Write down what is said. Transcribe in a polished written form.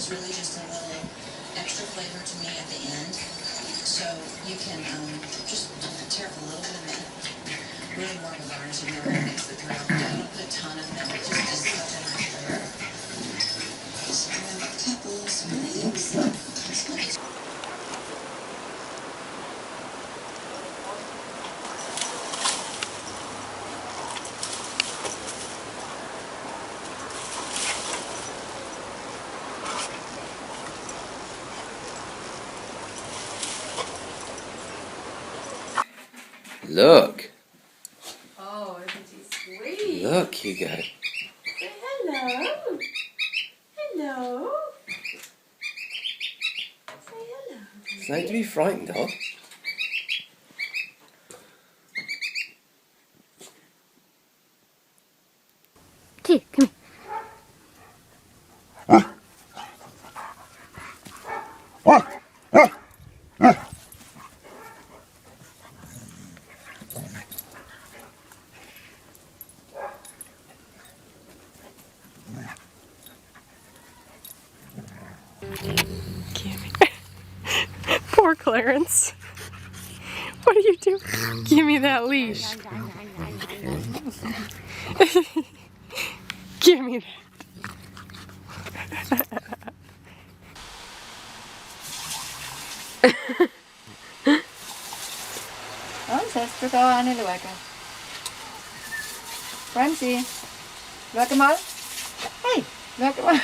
is really just a little extra flavor to me at the end. So you can just tear up a little bit of mint. Really more of a garnish if you want to mix it through. Don't put a ton of mint, just such a nice flavor. So a couple of sprigs. Look. Oh, isn't he sweet? Look, you go. Say hello. Hello. Say hello. It's nothing to be frightened of. Here, come here. Poor Clarence. What are you doing? Give me that leash. Give me that. Frances, skal du an i løke? Francie, løke mal? Hei, løke mal.